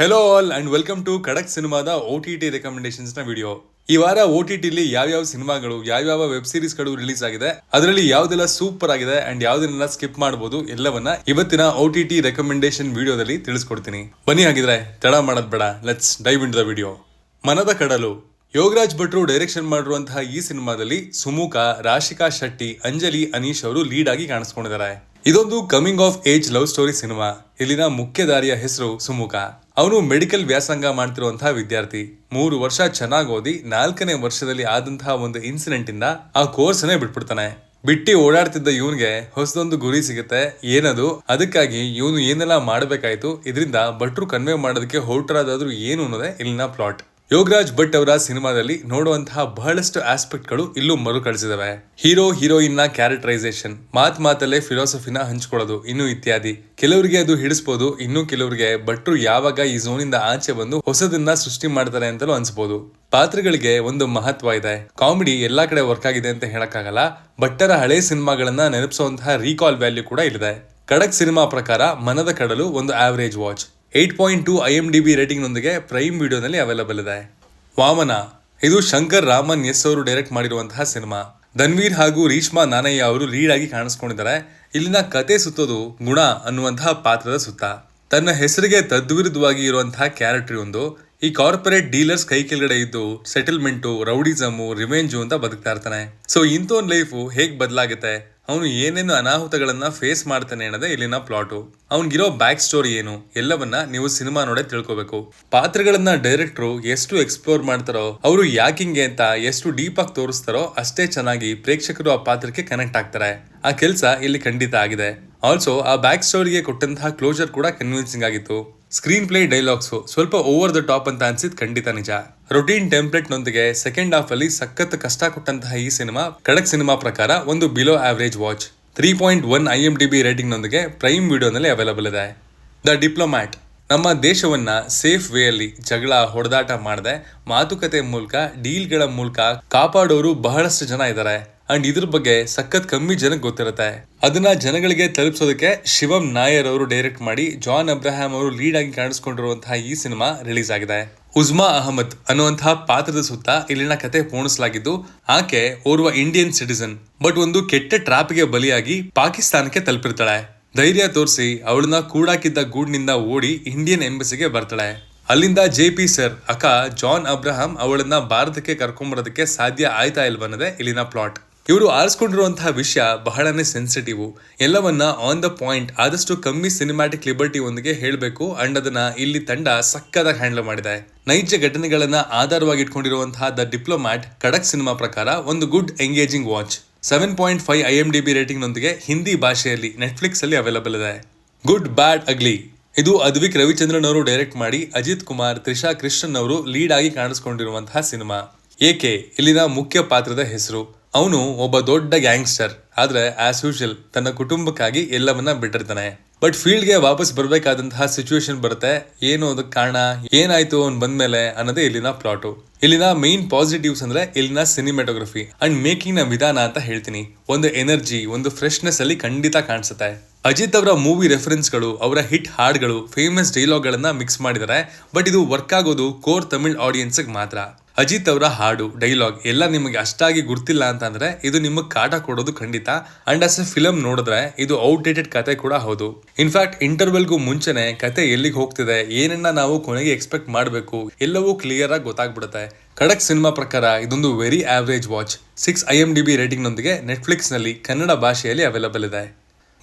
Hello all and welcome to Khadak ಸಿನಿಮಾದ OTT recommendations ನ video. ಈ ವಾರ OTT ಯಾವ್ಯಾವ ಸಿನಿಮಾಗಳು ಯಾವ್ಯಾವ ವೆಬ್ ಸೀರೀಸ್ ಗಳು ರಿಲೀಸ್ ಆಗಿದೆ, ಅದರಲ್ಲಿ ಯಾವ್ದೆಲ್ಲ ಸೂಪರ್ ಆಗಿದೆ ಅಂಡ್ ಯಾವ್ದನ್ನೆಲ್ಲ ಸ್ಕಿಪ್ ಮಾಡಬಹುದು ಎಲ್ಲವನ್ನ ಇವತ್ತಿನ OTT ರೆಕಮೆಂಡೇಶನ್ ವಿಡಿಯೋದಲ್ಲಿ ತಿಳಿಸ್ಕೊಡ್ತೀನಿ. ಬನ್ನಿ, ಹಾಗಿದ್ರೆ ತಡ ಮಾಡೋದ್ ಬೇಡ, let's dive in the video. ಮನದ ಕಡಲು ಯೋಗರಾಜ್ ಭಟ್ರು ಡೈರೆಕ್ಷನ್ ಮಾಡಿರುವಂತಹ ಈ ಸಿನಿಮಾದಲ್ಲಿ ಸುಮುಖ, ರಾಶಿಕಾ ಶೆಟ್ಟಿ, ಅಂಜಲಿ, ಅನೀಶ್ ಅವರು ಲೀಡ್ ಆಗಿ ಕಾಣಿಸ್ಕೊಂಡಿದ್ದಾರೆ. ಇದೊಂದು coming of age love story cinema. ಇಲ್ಲಿನ ಮುಖ್ಯ ದಾರಿಯ ಹೆಸರು ಸುಮುಖ. ಅವನು ಮೆಡಿಕಲ್ ವ್ಯಾಸಂಗ ಮಾಡ್ತಿರುವಂತಹ ವಿದ್ಯಾರ್ಥಿ. 3 ವರ್ಷ ಚೆನ್ನಾಗಿ ಓದಿ 4ನೇ ವರ್ಷದಲ್ಲಿ ಆದಂತಹ ಒಂದು ಇನ್ಸಿಡೆಂಟ್ ಇಂದ ಆ ಕೋರ್ಸ್ ನೇ ಬಿಟ್ಬಿಡ್ತಾನೆ. ಬಿಟ್ಟಿ ಓಡಾಡ್ತಿದ್ದ ಇವನ್ಗೆ ಹೊಸದೊಂದು ಗುರಿ ಸಿಗುತ್ತೆ. ಏನದು? ಅದಕ್ಕಾಗಿ ಇವನು ಏನೆಲ್ಲ ಮಾಡ್ಬೇಕಾಯ್ತು, ಇದರಿಂದ ಭಟ್ರು ಕನ್ವೆ ಮಾಡೋದಕ್ಕೆ ಹೊರಟರಾದ್ರೂ ಏನು ಅನ್ನೋದೇ ಇಲ್ಲಿನ ಪ್ಲಾಟ್. ಯೋಗರಾಜ್ ಭಟ್ ಅವರ ಸಿನಿಮಾದಲ್ಲಿ ನೋಡುವಂತಹ ಬಹಳಷ್ಟು ಆಸ್ಪೆಕ್ಟ್ ಗಳು ಇಲ್ಲೂ ಮರುಕಳಿಸಿದವೆ. ಹೀರೋ ಹೀರೋಯಿನ್ ನ ಕ್ಯಾರೆಕ್ಟರೈಸೇಷನ್, ಮಾತಲ್ಲೇ ಫಿಲಾಸಫಿನ ಹಂಚ್ಕೊಳ್ಳೋದು, ಇನ್ನು ಇತ್ಯಾದಿ. ಕೆಲವರಿಗೆ ಅದು ಹಿಡಿಸಬಹುದು, ಇನ್ನು ಕೆಲವರಿಗೆ ಭಟ್ರು ಯಾವಾಗ ಈ ಝೋನ್ ಇಂದ ಆಚೆ ಬಂದು ಹೊಸದನ್ನ ಸೃಷ್ಟಿ ಮಾಡ್ತಾರೆ ಅಂತಲೂ ಅನ್ಸಬಹುದು. ಪಾತ್ರಗಳಿಗೆ ಒಂದು ಮಹತ್ವ ಇದೆ. ಕಾಮಿಡಿ ಎಲ್ಲಾ ಕಡೆ ವರ್ಕ್ ಆಗಿದೆ ಅಂತ ಹೇಳಕ್ಕಾಗಲ್ಲ. ಭಟ್ಟರ ಹಳೆ ಸಿನಿಮಾಗಳನ್ನ ನೆನಪಿಸುವಂತಹ ರೀಕಾಲ್ ವ್ಯಾಲ್ಯೂ ಕೂಡ ಇಲ್ಲಿದೆ. ಖಡಕ್ ಸಿನಿಮಾ ಪ್ರಕಾರ ಮನದ ಕಡಲು ಒಂದು ಆವರೇಜ್ ವಾಚ್. 8.2 IMDb ರೇಟಿಂಗ್ ನೊಂದಿಗೆ ಪ್ರೈಮ್ ವಿಡಿಯೋನಲ್ಲಿ ಅವೈಲಬಲ್ ಇದೆ. ವಾಮನ ಇದು ಶಂಕರ್ ರಾಮನ್ ಎಸ್ ಅವರು ಡೈರೆಕ್ಟ್ ಮಾಡಿರುವಂತಹ ಸಿನಿಮಾ. ಧನ್ವೀರ್ ಹಾಗೂ ರೀಶ್ಮಾ ನಾನಯ್ಯ ಅವರು ಲೀಡ್ ಆಗಿ ಕಾಣಿಸ್ಕೊಂಡಿದ್ದಾರೆ. ಇಲ್ಲಿನ ಕತೆ ಸುತ್ತೋದು ಗುಣ ಅನ್ನುವಂತಹ ಪಾತ್ರದ ಸುತ್ತ. ತನ್ನ ಹೆಸರಿಗೆ ತದ್ವಿರುದ್ಧವಾಗಿ ಇರುವಂತಹ ಕ್ಯಾರೆಕ್ಟರ್ ಒಂದು. ಈ ಕಾರ್ಪೊರೇಟ್ ಡೀಲರ್ಸ್ ಕೈ ಕೆಳಗಡೆ ಇದ್ದು ಸೆಟಲ್ಮೆಂಟು, ರೌಡಿಸಮು, ರಿವೆಂಜು ಅಂತ ಬದುಕ್ತಾ ಇರ್ತಾನೆ. ಸೊ ಇಂಥೊಂದು ಲೈಫು ಹೇಗ್ ಬದಲಾಗುತ್ತೆ, ಅವನು ಏನೇನು ಅನಾಹುತಗಳನ್ನ ಫೇಸ್ ಮಾಡ್ತಾನೆ ಅನ್ನೋದೇ ಇಲ್ಲಿನ ಪ್ಲಾಟು. ಅವನಿಗಿರೋ ಬ್ಯಾಕ್ ಸ್ಟೋರಿ ಏನು, ಎಲ್ಲವನ್ನ ನೀವು ಸಿನಿಮಾ ನೋಡೇ ತಿಳ್ಕೊಬೇಕು. ಪಾತ್ರಗಳನ್ನ ಡೈರೆಕ್ಟ್ರು ಎಷ್ಟು ಎಕ್ಸ್ಪ್ಲೋರ್ ಮಾಡ್ತಾರೋ, ಅವರು ಯಾಕಿಂಗೆ ಅಂತ ಎಷ್ಟು ಡೀಪ್ ಆಗಿ ತೋರಿಸ್ತಾರೋ ಅಷ್ಟೇ ಚೆನ್ನಾಗಿ ಪ್ರೇಕ್ಷಕರು ಆ ಪಾತ್ರಕ್ಕೆ ಕನೆಕ್ಟ್ ಆಗ್ತಾರೆ. ಆ ಕೆಲಸ ಇಲ್ಲಿ ಖಂಡಿತ ಆಗಿದೆ. ಆಲ್ಸೋ ಆ ಬ್ಯಾಕ್ ಸ್ಟೋರಿಗೆ ಕೊಟ್ಟಂತಹ ಕ್ಲೋಜರ್ ಕೂಡ ಕನ್ವಿನ್ಸಿಂಗ್ ಆಗಿತ್ತು. ಸ್ಕ್ರೀನ್ ಪ್ಲೇ, ಡೈಲಾಗ್ಸು ಸ್ವಲ್ಪ ಓವರ್ ದ ಟಾಪ್ ಅಂತ ಅನ್ಸಿದ್ ಖಂಡಿತ ನಿಜ. ರೊಟೀನ್ ಟೆಂಪ್ಲೆಟ್ ನೊಂದಿಗೆ ಸೆಕೆಂಡ್ ಹಾಫ್ ಅಲ್ಲಿ ಸಖತ್ ಕಷ್ಟ ಕೊಟ್ಟಂತಹ ಈ ಸಿನಿಮಾ ಖಡಕ್ ಸಿನಿಮಾ ಪ್ರಕಾರ ಒಂದು below average watch. 3.1 IMDb rating ನೊಂದಿಗೆ ಪ್ರೈಮ್ ವಿಡಿಯೋನಲ್ಲಿ ಅವೈಲಬಲ್ ಇದೆ. ದ ಡಿಪ್ಲೊಮ್ಯಾಟ್ ನಮ್ಮ ದೇಶವನ್ನ ಸೇಫ್ ವೇ ಅಲ್ಲಿ ಜಗಳ ಹೊಡೆದಾಟ ಮಾಡದೆ ಮಾತುಕತೆ ಮೂಲಕ, ಡೀಲ್ಗಳ ಮೂಲಕ ಕಾಪಾಡೋರು ಬಹಳಷ್ಟು ಜನ ಇದ್ದಾರೆ. ಅಂಡ್ ಇದ್ರ ಬಗ್ಗೆ ಸಖತ್ ಕಮ್ಮಿ ಜನಕ್ಕೆ ಗೊತ್ತಿರುತ್ತೆ. ಅದನ್ನ ಜನಗಳಿಗೆ ತಲುಪಿಸೋದಕ್ಕೆ ಶಿವಂ ನಾಯರ್ ಅವರು ಡೈರೆಕ್ಟ್ ಮಾಡಿ ಜಾನ್ ಅಬ್ರಹಾಂ ಅವರು ಲೀಡ್ ಆಗಿ ಕಾಣಿಸ್ಕೊಂಡಿರುವಂತಹ ಈ ಸಿನಿಮಾ ರಿಲೀಸ್ ಆಗಿದೆ. ಉಜ್ಮಾ ಅಹಮದ್ ಅನ್ನುವಂತಹ ಪಾತ್ರದ ಸುತ್ತ ಇಲ್ಲಿನ ಕತೆ ಪೋಣಿಸಲಾಗಿದ್ದು, ಆಕೆ ಓರ್ವ ಇಂಡಿಯನ್ ಸಿಟಿಸನ್, ಬಟ್ ಒಂದು ಕೆಟ್ಟ ಟ್ರಾಪ್ಗೆ ಬಲಿಯಾಗಿ ಪಾಕಿಸ್ತಾನಕ್ಕೆ ತಲುಪಿರ್ತಾಳೆ. ಧೈರ್ಯ ತೋರಿಸಿ ಅವಳನ್ನ ಕೂಡಾಕಿದ್ದ ಗೂಡ್ನಿಂದ ಓಡಿ ಇಂಡಿಯನ್ ಎಂಬಸಿಗೆ ಬರ್ತಾಳೆ. ಅಲ್ಲಿಂದ JP ಸರ್ ಅಕ್ಕ ಜಾನ್ ಅಬ್ರಹಾಂ ಅವಳನ್ನ ಭಾರತಕ್ಕೆ ಕರ್ಕೊಂಬರೋದಕ್ಕೆ ಸಾಧ್ಯ ಆಯ್ತಾ ಇಲ್ವನ್ನೋದೇ ಇಲ್ಲಿನ ಪ್ಲಾಟ್. ಇವರು ಆರಿಸ್ಕೊಂಡಿರುವಂತಹ ವಿಷಯ ಬಹಳನೇ ಸೆನ್ಸಿಟಿವ್. ಎಲ್ಲವನ್ನ ಆನ್ ದ ಪಾಯಿಂಟ್, ಆದಷ್ಟು ಕಮ್ಮಿ ಸಿನಿಮ್ಯಾಟಿಕ್ ಲಿಬರ್ಟಿ ಒಂದಿಗೆ ಹೇಳಬೇಕು. ಅಂಡ್ ಅದನ್ನ ಇಲ್ಲಿ ತಂಡ ಸಕ್ಕದಾಗಿ ಹ್ಯಾಂಡಲ್ ಮಾಡಿದೆ. ನೈಜ ಘಟನೆಗಳನ್ನ ಆಧಾರವಾಗಿ ಇಟ್ಕೊಂಡಿರುವಂತಹ ದ ಡಿಪ್ಲೊಮ್ಯಾಟ್ ಖಡಕ್ ಸಿನಿಮಾ ಪ್ರಕಾರ ಒಂದು good engaging watch. 7.5 IMDb rating ನೊಂದಿಗೆ ಹಿಂದಿ ಭಾಷೆಯಲ್ಲಿ ನೆಟ್ಫ್ಲಿಕ್ಸ್ ಅಲ್ಲಿ ಅವೈಲಬಲ್ ಇದೆ. ಗುಡ್ ಬ್ಯಾಡ್ ಅಗ್ಲಿ ಇದು ಅದ್ವಿಕ್ ರವಿಚಂದ್ರನ್ ಅವರು ಡೈರೆಕ್ಟ್ ಮಾಡಿ ಅಜಿತ್ ಕುಮಾರ್, ತ್ರಿಷಾ ಕೃಷ್ಣನ್ ಅವರು ಲೀಡ್ ಆಗಿ ಕಾಣಿಸ್ಕೊಂಡಿರುವಂತಹ ಸಿನಿಮಾ. ಏಕೆ ಇಲ್ಲಿನ ಮುಖ್ಯ ಪಾತ್ರದ ಹೆಸರು. ಅವನು ಒಬ್ಬ ದೊಡ್ಡ ಗ್ಯಾಂಗ್ಸ್ಟರ್, ಆದ್ರೆ ಆಸ್ ಯೂಶುವಲ್ ತನ್ನ ಕುಟುಂಬಕ್ಕಾಗಿ ಎಲ್ಲವನ್ನ ಬಿಟ್ಟಿರ್ತಾನೆ. ಬಟ್ ಫೀಲ್ಡ್ಗೆ ವಾಪಸ್ ಬರ್ಬೇಕಾದಂತಹ ಸಿಚುವೇಶನ್ ಬರುತ್ತೆ. ಏನು ಅದಕ್ಕೆ ಕಾರಣ, ಏನಾಯ್ತು ಅವ್ನು ಬಂದ್ಮೇಲೆ ಅನ್ನೋದೇ ಇಲ್ಲಿನ ಪ್ಲಾಟು. ಇಲ್ಲಿನ ಮೇನ್ ಪಾಸಿಟಿವ್ಸ್ ಅಂದ್ರೆ ಇಲ್ಲಿನ ಸಿನಿಮಾಟೋಗ್ರಫಿ ಅಂಡ್ ಮೇಕಿಂಗ್ ನ ವಿಧಾನ ಅಂತ ಹೇಳ್ತೀನಿ. ಒಂದು ಎನರ್ಜಿ, ಒಂದು ಫ್ರೆಶ್ನೆಸ್ ಅಲ್ಲಿ ಖಂಡಿತ ಕಾಣಿಸುತ್ತೆ. ಅಜಿತ್ ಅವರ ಮೂವಿ ರೆಫರೆನ್ಸ್ಗಳು, ಅವರ ಹಿಟ್ ಹಾಡ್ಗಳು, ಫೇಮಸ್ ಡೈಲಾಗ್ ಗಳನ್ನ ಮಿಕ್ಸ್ ಮಾಡಿದ್ದಾರೆ. ಬಟ್ ಇದು ವರ್ಕ್ ಆಗೋದು ಕೋರ್ ತಮಿಳ್ ಆಡಿಯನ್ಸ್ ಮಾತ್ರ. ಅಜಿತ್ ಅವರ ಹಾಡು, ಡೈಲಾಗ್ ಎಲ್ಲ ನಿಮಗೆ ಅಷ್ಟಾಗಿ ಗುರ್ತಿಲ್ಲ ಅಂತಂದ್ರೆ ಇದು ನಿಮಗೆ ಕಾಟ ಕೊಡೋದು ಖಂಡಿತ. ಅಂಡ್ ಆಸ್ ಎ ಫಿಲಂ ನೋಡಿದ್ರೆ ಇದು ಔಟ್ಡೇಟೆಡ್ ಕತೆ ಕೂಡ ಹೌದು. ಇನ್ಫ್ಯಾಕ್ಟ್ ಇಂಟರ್ವೆಲ್ಗೂ ಮುಂಚೆನೆ ಕತೆ ಎಲ್ಲಿಗೆ ಹೋಗ್ತಿದೆ, ಏನನ್ನ ನಾವು ಕೊನೆಗೆ ಎಕ್ಸ್ಪೆಕ್ಟ್ ಮಾಡಬೇಕು, ಎಲ್ಲವೂ ಕ್ಲಿಯರ್ ಆಗಿ ಗೊತ್ತಾಗ್ಬಿಡುತ್ತೆ. ಖಡಕ್ ಸಿನಿಮಾ ಪ್ರಕಾರ ಇದೊಂದು very average watch. 6 IMDb rating ನೊಂದಿಗೆ ನೆಟ್ಫ್ಲಿಕ್ಸ್ ನಲ್ಲಿ ಕನ್ನಡ ಭಾಷೆಯಲ್ಲಿ ಅವೈಲಬಲ್ ಇದೆ.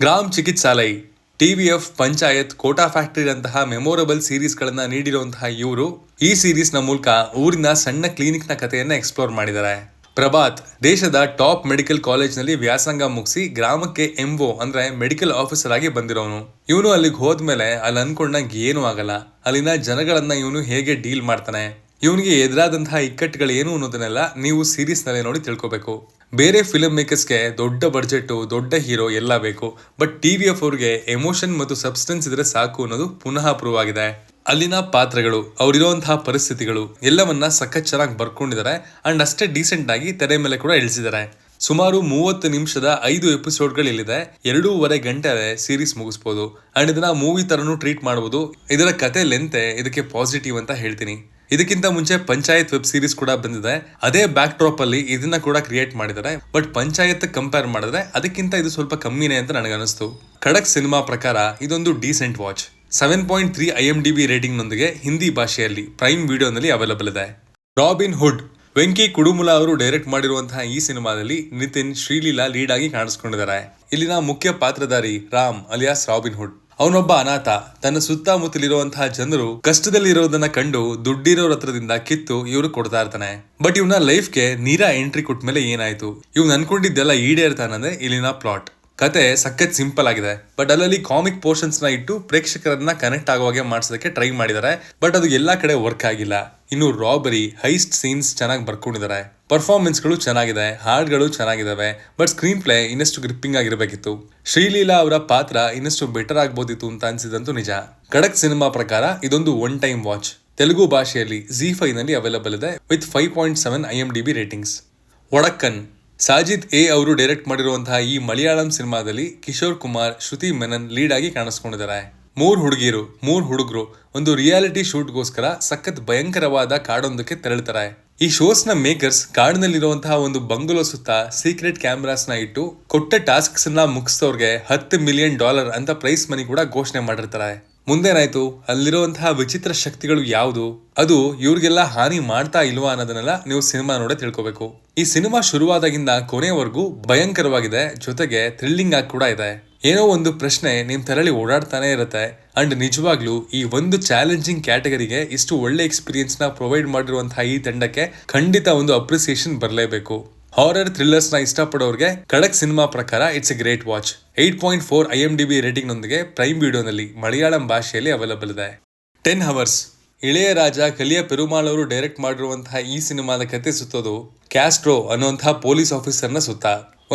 ಗ್ರಾಮ್ ಚಿಕಿತ್ಸಾಲಯ, TVF, ಪಂಚಾಯತ್, ಕೋಟಾ ಫ್ಯಾಕ್ಟರಿ ಅಂತಹ ಮೆಮೊರಬಲ್ ಸೀರೀಸ್ ಗಳನ್ನ ನೀಡಿರುವಂತಹ ಇವರು ಈ ಸೀರೀಸ್ ನ ಮೂಲಕ ಊರಿನ ಸಣ್ಣ ಕ್ಲಿನಿಕ್ ನ ಕಥೆಯನ್ನ ಎಕ್ಸ್ಪ್ಲೋರ್ ಮಾಡಿದ್ದಾರೆ. ಪ್ರಭಾತ್ ದೇಶದ ಟಾಪ್ ಮೆಡಿಕಲ್ ಕಾಲೇಜ್ ನಲ್ಲಿ ವ್ಯಾಸಂಗ ಮುಗಿಸಿ ಗ್ರಾಮಕ್ಕೆ MO ಅಂದ್ರೆ ಮೆಡಿಕಲ್ ಆಫೀಸರ್ ಆಗಿ ಬಂದಿರೋನು. ಇವನು ಅಲ್ಲಿಗೆ ಹೋದ್ಮೇಲೆ ಅಲ್ಲಿ ಅನ್ಕೊಂಡಂಗೆ ಏನು ಆಗಲ್ಲ. ಅಲ್ಲಿನ ಜನಗಳನ್ನ ಇವನು ಹೇಗೆ ಡೀಲ್ ಮಾಡ್ತಾನೆ, ಇವನಿಗೆ ಎದುರಾದಂತಹ ಇಕ್ಕಟ್ಟುಗಳು ಏನು ಅನ್ನೋದನ್ನೆಲ್ಲ ನೀವು ಸೀರೀಸ್ ನಲ್ಲಿ ನೋಡಿ ತಿಳ್ಕೊಬೇಕು. ಬೇರೆ ಫಿಲ್ಮ್ ಮೇಕರ್ಸ್ಗೆ ದೊಡ್ಡ ಬಡ್ಜೆಟ್, ದೊಡ್ಡ ಹೀರೋ ಎಲ್ಲ ಬೇಕು. ಬಟ್ TVF ಅವ್ರಿಗೆ ಎಮೋಷನ್ ಮತ್ತು ಸಬ್ಸ್ಟೆನ್ಸ್ ಇದ್ರೆ ಸಾಕು ಅನ್ನೋದು ಪುನಃ ಪ್ರೂವ್ ಆಗಿದೆ. ಅಲ್ಲಿನ ಪಾತ್ರಗಳು, ಅವರಿರುವಂತಹ ಪರಿಸ್ಥಿತಿಗಳು ಎಲ್ಲವನ್ನ ಸಖತ್ ಚೆನ್ನಾಗಿ ಬರ್ಕೊಂಡಿದ್ದಾರೆ. ಅಂಡ್ ಅಷ್ಟೇ ಡೀಸೆಂಟ್ ಆಗಿ ತೆರೆ ಮೇಲೆ ಕೂಡ ಇಳಿಸಿದ್ದಾರೆ. ಸುಮಾರು 30 ನಿಮಿಷದ 5 ಎಪಿಸೋಡ್ಗಳಿಲ್ಲಿದೆ. 2.5 ಗಂಟೆ ಸೀರೀಸ್ ಮುಗಿಸ್ಬೋದು ಅಂಡ್ ಇದನ್ನ ಮೂವಿ ತರನು ಟ್ರೀಟ್ ಮಾಡಬಹುದು. ಇದರ ಕತೆ ಲೆಂತೆ ಇದಕ್ಕೆ ಪಾಸಿಟಿವ್ ಅಂತ ಹೇಳ್ತೀನಿ. ಇದಕ್ಕಿಂತ ಮುಂಚೆ ಪಂಚಾಯತ್ ವೆಬ್ ಸೀರೀಸ್ ಕೂಡ ಬಂದಿದೆ. ಅದೇ ಬ್ಯಾಕ್ ಡ್ರಾಪ್ ಅಲ್ಲಿ ಇದನ್ನ ಕೂಡ ಕ್ರಿಯೇಟ್ ಮಾಡಿದ್ದಾರೆ. ಬಟ್ ಪಂಚಾಯತ್ ಕಂಪೇರ್ ಮಾಡಿದ್ರೆ ಅದಕ್ಕಿಂತ ಇದು ಸ್ವಲ್ಪ ಕಮ್ಮಿನೇ ಅಂತ ನನಗನ್ನಿಸ್ತು. ಖಡಕ್ ಸಿನಿಮಾ ಪ್ರಕಾರ ಇದೊಂದು ಡೀಸೆಂಟ್ ವಾಚ್. 7.3 IMDb ರೇಟಿಂಗ್ ನೊಂದಿಗೆ ಹಿಂದಿ ಭಾಷೆಯಲ್ಲಿ ಪ್ರೈಮ್ ವಿಡಿಯೋನಲ್ಲಿ ಅವೈಲಬಲ್ ಇದೆ. ರಾಬಿನ್ ಹುಡ್ ವೆಂಕಿ ಕುಡುಮುಲ ಅವರು ಡೈರೆಕ್ಟ್ ಮಾಡಿರುವಂತಹ ಈ ಸಿನಿಮಾದಲ್ಲಿ ನಿತಿನ್ ಶ್ರೀಲೀಲಾ ಲೀಡ್ ಆಗಿ ಕಾಣಿಸ್ಕೊಂಡಿದ್ದಾರೆ. ಇಲ್ಲಿನ ಮುಖ್ಯ ಪಾತ್ರಧಾರಿ ರಾಮ್ ಅಲಿಯಾಸ್ ರಾಬಿನ್ ಹುಡ್. ಅವನೊಬ್ಬ ಅನಾಥ. ತನ್ನ ಸುತ್ತಮುತ್ತಲಿರುವಂತಹ ಜನರು ಕಷ್ಟದಲ್ಲಿ ಇರೋದನ್ನ ಕಂಡು ದುಡ್ಡಿರೋರ ಹತ್ರದಿಂದ ಕಿತ್ತು ಇವ್ರು ಕೊಡ್ತಾ ಇರ್ತಾನೆ. ಬಟ್ ಇವನ ಲೈಫ್ಗೆ ನೀರಾ ಎಂಟ್ರಿ ಕೊಟ್ಟ ಮೇಲೆ ಏನಾಯ್ತು, ಇವ್ನು ಅನ್ಕೊಂಡಿದ್ದೆಲ್ಲ ಈಡೇರ್ತಾನಂದ್ರೆ ಇಲ್ಲಿನ ಪ್ಲಾಟ್. ಕತೆ ಸಖತ್ ಸಿಂಪಲ್ ಆಗಿದೆ. ಬಟ್ ಅಲ್ಲಲ್ಲಿ ಕಾಮಿಕ್ ಪೋರ್ಷನ್ಸ್ ನ ಇಟ್ಟು ಪ್ರೇಕ್ಷಕರನ್ನ ಕನೆಕ್ಟ್ ಆಗುವಾಗೆ ಮಾಡಿಸೋದಕ್ಕೆ ಟ್ರೈ ಮಾಡಿದ್ದಾರೆ. ಬಟ್ ಅದು ಎಲ್ಲಾ ಕಡೆ ವರ್ಕ್ ಆಗಿಲ್ಲ. ಇನ್ನು ರಾಬರಿ, ಹೈಸ್ಟ್ ಸೀನ್ಸ್ ಚೆನ್ನಾಗಿ ಬರ್ಕೊಂಡಿದ್ದಾರೆ. ಪರ್ಫಾರ್ಮೆನ್ಸ್ ಗಳು ಚೆನ್ನಾಗಿದೆ, ಹಾಡ್ಗಳು ಚೆನ್ನಾಗಿದಾವೆ. ಬಟ್ ಸ್ಕ್ರೀನ್ ಪ್ಲೇ ಇನ್ನಷ್ಟು ಗ್ರಿಪ್ಪಿಂಗ್ ಆಗಿರ್ಬೇಕಿತ್ತು. ಶ್ರೀಲೀಲಾ ಅವರ ಪಾತ್ರ ಇನ್ನಷ್ಟು ಬೆಟರ್ ಆಗ್ಬೋದಿತ್ತು ಅಂತ ಅನ್ಸಿದಂತೂ ನಿಜ. ಖಡಕ್ ಸಿನಿಮಾ ಪ್ರಕಾರ ಇದೊಂದು ಒನ್ ಟೈಮ್ ವಾಚ್. ತೆಲುಗು ಭಾಷೆಯಲ್ಲಿ ZEE5 ನಲ್ಲಿ ಅವೈಲಬಲ್ ಇದೆ with 5.7 IMDb ratings. Odakkan Sajid A ಅವರು ಡೈರೆಕ್ಟ್ ಮಾಡಿರುವಂತಹ ಈ ಮಲಯಾಳಂ ಸಿನಿಮಾದಲ್ಲಿ ಕಿಶೋರ್ ಕುಮಾರ್, ಶ್ರುತಿ ಮೆನನ್ ಲೀಡ್ ಆಗಿ ಕಾಣಿಸ್ಕೊಂಡಿದ್ದಾರೆ. 3 ಹುಡುಗರು ಒಂದು ರಿಯಾಲಿಟಿ ಶೂಟ್ಗೋಸ್ಕರ ಸಖತ್ ಭಯಂಕರವಾದ ಕಾಡೊಂದಕ್ಕೆ ತೆರಳುತ್ತಾರೆ. ಈ ಶೋಸ್ ನ ಮೇಕರ್ಸ್ ಕಾಡಿನಲ್ಲಿರುವಂತಹ ಒಂದು ಬಂಗಲೋ ಸುತ್ತ ಸೀಕ್ರೆಟ್ ಕ್ಯಾಮ್ರಾಸ್ ನ ಇಟ್ಟು ಕೊಟ್ಟ ಟಾಸ್ಕ್ಸ್ ನ ಮುಗಿಸಿದವ್ರಿಗೆ $10 ಮಿಲಿಯನ್ ಅಂತ ಪ್ರೈಸ್ ಮನಿ ಕೂಡ ಘೋಷಣೆ ಮಾಡಿರ್ತಾರೆ. ಮುಂದೇನಾಯ್ತು, ಅಲ್ಲಿರುವಂತಹ ವಿಚಿತ್ರ ಶಕ್ತಿಗಳು ಯಾವುದು, ಅದು ಇವ್ರಿಗೆಲ್ಲ ಹಾನಿ ಮಾಡ್ತಾ ಇಲ್ವಾ ಅನ್ನೋದನ್ನೆಲ್ಲ ನೀವು ಸಿನಿಮಾ ನೋಡೇ ತಿಳ್ಕೊಬೇಕು. ಈ ಸಿನಿಮಾ ಶುರುವಾದಾಗಿಂದ ಕೊನೆಯವರೆಗೂ ಭಯಂಕರವಾಗಿದೆ, ಜೊತೆಗೆ ಥ್ರಿಲ್ಲಿಂಗ್ ಆಗಿ ಕೂಡ ಇದೆ. ಏನೋ ಒಂದು ಪ್ರಶ್ನೆ ನಿಮ್ ತಲೆಯಲ್ಲಿ ಓಡಾಡ್ತಾನೆ ಇರುತ್ತೆ. ಅಂಡ್ ನಿಜವಾಗ್ಲೂ ಈ ಒಂದು ಚಾಲೆಂಜಿಂಗ್ ಕ್ಯಾಟಗರಿಗೆ ಇಷ್ಟು ಒಳ್ಳೆ ಎಕ್ಸ್ಪೀರಿಯನ್ಸ್ ನ ಪ್ರೊವೈಡ್ ಮಾಡಿರುವಂತಹ ಈ ತಂಡಕ್ಕೆ ಖಂಡಿತ ಒಂದು ಅಪ್ರಿಸಿಯೇಷನ್ ಬರಲೇಬೇಕು. ಹಾರರ್ ಥ್ರಿಲ್ಲರ್ಸ್ ನ ಇಷ್ಟಪಡೋರಿಗೆ ಖಡಕ್ ಸಿನಿಮಾ ಪ್ರಕಾರ it's A great watch. 8.4 IMDb rating ನೊಂದಿಗೆ ಪ್ರೈಮ್ ವಿಡಿಯೋನಲ್ಲಿ ಮಲಯಾಳಂ ಭಾಷೆಯಲ್ಲಿ ಅವೈಲಬಲ್ ಇದೆ. 10 ಅವರ್ಸ್ ಇಳೆಯರಾಜ ಕಲಿಯ ಪೆರುಮಾಳ್ ಅವರು ಡೈರೆಕ್ಟ್ ಮಾಡಿರುವಂತಹ ಈ ಸಿನಿಮಾದ ಕತೆ ಸುತ್ತೋದು ಕ್ಯಾಸ್ಟ್ರೋ ಅನ್ನುವಂತಹ ಪೊಲೀಸ್ ಆಫೀಸರ್ನ ಸುತ್ತ.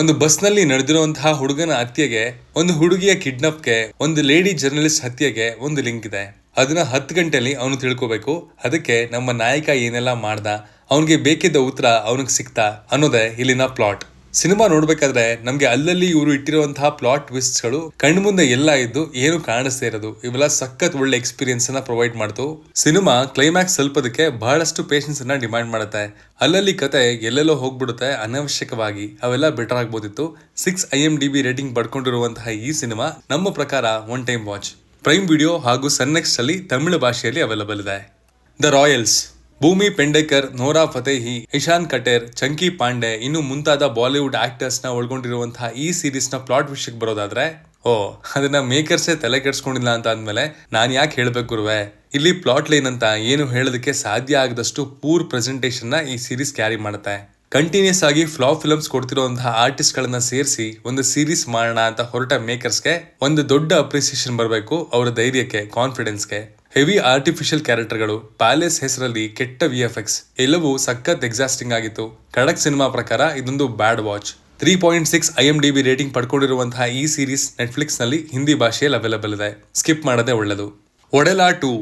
ಒಂದು ಬಸ್ ನಲ್ಲಿ ನಡೆದಿರುವಂತಹ ಹುಡುಗನ ಹತ್ಯೆಗೆ, ಒಂದು ಹುಡುಗಿಯ ಕಿಡ್ನಾಪ್ಗೆ, ಒಂದು ಲೇಡಿ ಜರ್ನಲಿಸ್ಟ್ ಹತ್ಯೆಗೆ ಒಂದು ಲಿಂಕ್ ಇದೆ. ಅದನ್ನ 10 ಗಂಟೆಯಲ್ಲಿ ಅವನು ತಿಳ್ಕೋಬೇಕು. ಅದಕ್ಕೆ ನಮ್ಮ ನಾಯಕ ಏನೆಲ್ಲ ಮಾಡ್ದ, ಅವನಿಗೆ ಬೇಕಿದ್ದ ಉತ್ತರ ಅವನಿಗೆ ಸಿಕ್ತಾ ಅನ್ನೋದೇ ಇಲ್ಲಿನ ಪ್ಲಾಟ್. ಸಿನಿಮಾ ನೋಡ್ಬೇಕಾದ್ರೆ ನಮ್ಗೆ ಅಲ್ಲಲ್ಲಿ ಇವರು ಇಟ್ಟಿರುವಂತಹ ಪ್ಲಾಟ್ ಟ್ವಿಸ್ಟ್ಸ್ ಗಳು ಕಣ್ಮುಂದೆ ಎಲ್ಲ ಇದ್ದು ಏನು ಕಾಣಿಸ್ತಾ ಇರೋದು, ಇವೆಲ್ಲ ಸಖತ್ ಒಳ್ಳೆ ಎಕ್ಸ್ಪೀರಿಯನ್ಸ್ ಅನ್ನ ಪ್ರೊವೈಡ್ ಮಾಡ್ತು. ಸಿನಿಮಾ ಕ್ಲೈಮ್ಯಾಕ್ಸ್ ತಲುಪೋದಕ್ಕೆ ಬಹಳಷ್ಟು ಪೇಷನ್ಸ್ ಅನ್ನ ಡಿಮ್ಯಾಂಡ್ ಮಾಡುತ್ತೆ. ಅಲ್ಲಲ್ಲಿ ಕತೆ ಎಲ್ಲೆಲ್ಲೋ ಹೋಗ್ಬಿಡುತ್ತೆ ಅನವಶ್ಯಕವಾಗಿ, ಅವೆಲ್ಲ ಬೆಟರ್ ಆಗ್ಬೋದಿತ್ತು. 6 IMDb ರೇಟಿಂಗ್ ಪಡ್ಕೊಂಡಿರುವಂತಹ ಈ ಸಿನಿಮಾ ನಮ್ಮ ಪ್ರಕಾರ one time watch. Prime video ಹಾಗೂ ಸನ್ನೆಕ್ಸ್ಟ್ ಅಲ್ಲಿ ತಮಿಳು ಭಾಷೆಯಲ್ಲಿ ಅವೈಲಬಲ್ ಇದೆ. ದ ರಾಯಲ್ಸ್ ಭೂಮಿ ಪೆಂಡೇಕರ್, ನೋರಾ ಫತೇಹಿ, ಇಶಾನ್ ಕಟೇರ್, ಚಂಕಿ ಪಾಂಡೆ ಇನ್ನು ಮುಂತಾದ ಬಾಲಿವುಡ್ ಆಕ್ಟರ್ಸ್ ನ ಒಳಗೊಂಡಿರುವಂತಹ ಈ ಸೀರೀಸ್ ನ ಪ್ಲಾಟ್ ವಿಷಯಕ್ಕೆ ಬರೋದಾದ್ರೆ, ಅದನ್ನ ಮೇಕರ್ಸೇ ತಲೆ ಕೆಡ್ಸ್ಕೊಂಡಿಲ್ಲ ಅಂತ ಅಂದ್ಮೇಲೆ ನಾನ್ ಯಾಕೆ ಹೇಳ್ಬೇಕು ಗುರುವೆ. ಇಲ್ಲಿ ಪ್ಲಾಟ್ ಲೈನ್ ಅಂತ ಏನು ಹೇಳೋದಕ್ಕೆ ಸಾಧ್ಯ ಆಗದಷ್ಟು ಪೂರ್ ಪ್ರೆಸೆಂಟೇಷನ್ ನ ಈ ಸೀರೀಸ್ ಕ್ಯಾರಿ ಮಾಡುತ್ತೆ. ಕಂಟಿನ್ಯೂಸ್ ಆಗಿ ಫ್ಲಾಪ್ ಫಿಲ್ಮ್ಸ್ ಕೊಡ್ತಿರುವಂತಹ ಆರ್ಟಿಸ್ಟ್ ಗಳನ್ನ ಸೇರಿಸಿ ಒಂದು ಸೀರೀಸ್ ಮಾಡೋಣ ಅಂತ ಹೊರಟ ಮೇಕರ್ಸ್ಗೆ ಒಂದು ದೊಡ್ಡ ಅಪ್ರಿಸಿಯೇಷನ್ ಬರಬೇಕು. ಅವರ ಧೈರ್ಯಕ್ಕೆ, ಕಾನ್ಫಿಡೆನ್ಸ್ಗೆ. ಹೆವಿ ಆರ್ಟಿಫಿಷಿಯಲ್ ಕ್ಯಾರೆಕ್ಟರ್ಗಳು, ಪ್ಯಾಲೇಸ್ ಹೆಸರಲ್ಲಿ ಕೆಟ್ಟ VFX ಎಲ್ಲವೂ ಸಖತ್ ಎಕ್ಸಾಸ್ಟಿಂಗ್ ಆಗಿತ್ತು. ಖಡಕ್ ಸಿನಿಮಾ ಪ್ರಕಾರ ಇದೊಂದು ಬ್ಯಾಡ್ ವಾಚ್. 3.6 IMDb ರೇಟಿಂಗ್ ಪಡ್ಕೊಂಡಿರುವಂತಹ ಈ ಸೀರೀಸ್ ನೆಟ್ಫ್ಲಿಕ್ಸ್ ನಲ್ಲಿ ಹಿಂದಿ ಭಾಷೆಯಲ್ಲಿ ಅವೈಲಬಲ್ ಇದೆ. ಸ್ಕಿಪ್ ಮಾಡೋದೇ ಒಳ್ಳೆದು. ಒಡೆಲಾ 2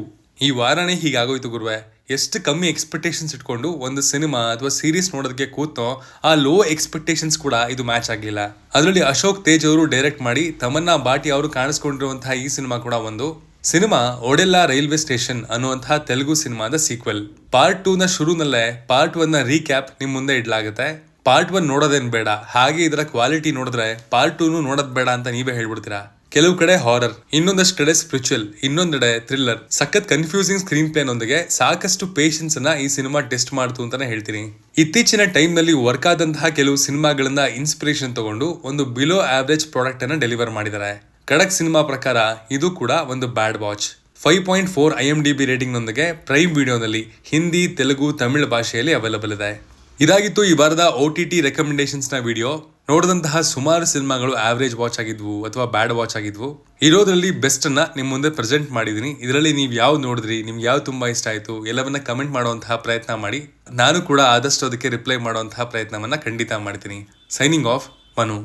ಈ ವಾರನೇ ಹೀಗಾಗೋಯ್ತು ಗುರುವೆ. ಎಷ್ಟು ಕಮ್ಮಿ ಎಕ್ಸ್ಪೆಕ್ಟೇಷನ್ಸ್ ಇಟ್ಕೊಂಡು ಒಂದು ಸಿನಿಮಾ ಅಥವಾ ಸೀರೀಸ್ ನೋಡೋದಕ್ಕೆ ಕೂತೋ ಆ ಲೋ ಎಕ್ಸ್ಪೆಕ್ಟೇಷನ್ಸ್ ಕೂಡ ಇದು ಮ್ಯಾಚ್ ಆಗಲಿಲ್ಲ. ಅದರಲ್ಲಿ ಅಶೋಕ್ ತೇಜ್ ಅವರು ಡೈರೆಕ್ಟ್ ಮಾಡಿ ತಮನ್ನಾ ಬಾಟಿ ಅವರು ಕಾಣಿಸ್ಕೊಂಡಿರುವಂತಹ ಈ ಸಿನಿಮಾ ಕೂಡ ಒಂದು. ಸಿನಿಮಾ ಒಡೆಲ್ಲಾ ರೈಲ್ವೆ ಸ್ಟೇಷನ್ ಅನ್ನುವಂತಹ ತೆಲುಗು ಸಿನಿಮಾದ ಸೀಕ್ವೆಲ್. ಪಾರ್ಟ್ 2 ನ ಶುರುನಲ್ಲೇ ಪಾರ್ಟ್ 1 ನ ರೀಕ್ಯಾಪ್ ನಿಮ್ ಮುಂದೆ ಇಡ್ಲಾಗುತ್ತೆ. ಪಾರ್ಟ್ 1 ನೋಡೋದೇನ್ ಬೇಡ, ಹಾಗೆ ಇದರ ಕ್ವಾಲಿಟಿ ನೋಡಿದ್ರೆ ಪಾರ್ಟ್ 2 ನೋಡೋದ್ ಬೇಡ ಅಂತ ನೀವೇ ಹೇಳ್ಬಿಡ್ತೀರಾ. ಕೆಲವು ಕಡೆ ಹಾರರ್, ಇನ್ನೊಂದಷ್ಟು ಕಡೆ ಸ್ಪಿರಿಚುವಲ್, ಇನ್ನೊಂದೆಡೆ ಥ್ರಿಲ್ಲರ್. ಸಖತ್ ಕನ್ಫ್ಯೂಸಿಂಗ್ ಸ್ಕ್ರೀನ್ ಪ್ಲೇ ನೊಂದಿಗೆ ಸಾಕಷ್ಟು ಪೇಷನ್ಸ್ ಅನ್ನ ಈ ಸಿನಿಮಾ ಟೆಸ್ಟ್ ಮಾಡ್ತು ಅಂತಾನೆ ಹೇಳ್ತೀನಿ. ಇತ್ತೀಚಿನ ಟೈಮ್ ನಲ್ಲಿ ವರ್ಕ್ ಆದಂತಹ ಕೆಲವು ಸಿನಿಮಾಗಳಿಂದ ಇನ್ಸ್ಪಿರೇಷನ್ ತಗೊಂಡು ಒಂದು ಬಿಲೋ ಆವರೇಜ್ ಪ್ರಾಡಕ್ಟ್ ಅನ್ನ ಡೆಲಿವರ್ ಮಾಡಿದ್ದಾರೆ. ಖಡಕ್ ಸಿನಿಮಾ ಪ್ರಕಾರ ಇದು ಕೂಡ ಒಂದು ಬ್ಯಾಡ್ ವಾಚ್. 5.4 IMDb ರೇಟಿಂಗ್ ನೊಂದಿಗೆ ಪ್ರೈಮ್ ವಿಡಿಯೋನಲ್ಲಿ ಹಿಂದಿ, ತೆಲುಗು, ತಮಿಳು ಭಾಷೆಯಲ್ಲಿ ಅವೈಲಬಲ್ ಇದೆ. ಇದಾಗಿತ್ತು ಈ ವಾರದ OTT ರೆಕಮೆಂಡೇಶನ್ಸ್ ನ ವಿಡಿಯೋ. ನೋಡಿದಂತಹ ಸುಮಾರು ಸಿನಿಮಾಗಳು ಆವರೇಜ್ ವಾಚ್ ಆಗಿದ್ವು ಅಥವಾ ಬ್ಯಾಡ್ ವಾಚ್ ಆಗಿದ್ವು. ಇರೋದ್ರಲ್ಲಿ ಬೆಸ್ಟ್ ಅನ್ನ ನಿಮ್ ಮುಂದೆ ಪ್ರೆಸೆಂಟ್ ಮಾಡಿದೀನಿ. ಇದರಲ್ಲಿ ನೀವು ಯಾವ್ದು ನೋಡಿದ್ರಿ, ನಿಮ್ಗೆ ಯಾವ್ದು ತುಂಬಾ ಇಷ್ಟ ಆಯ್ತು ಎಲ್ಲವನ್ನ ಕಮೆಂಟ್ ಮಾಡುವಂತಹ ಪ್ರಯತ್ನ ಮಾಡಿ. ನಾನು ಕೂಡ ಆದಷ್ಟು ಅದಕ್ಕೆ ರಿಪ್ಲೈ ಮಾಡುವಂತಹ ಪ್ರಯತ್ನವನ್ನ ಖಂಡಿತ ಮಾಡ್ತೀನಿ. Signing off, Manu.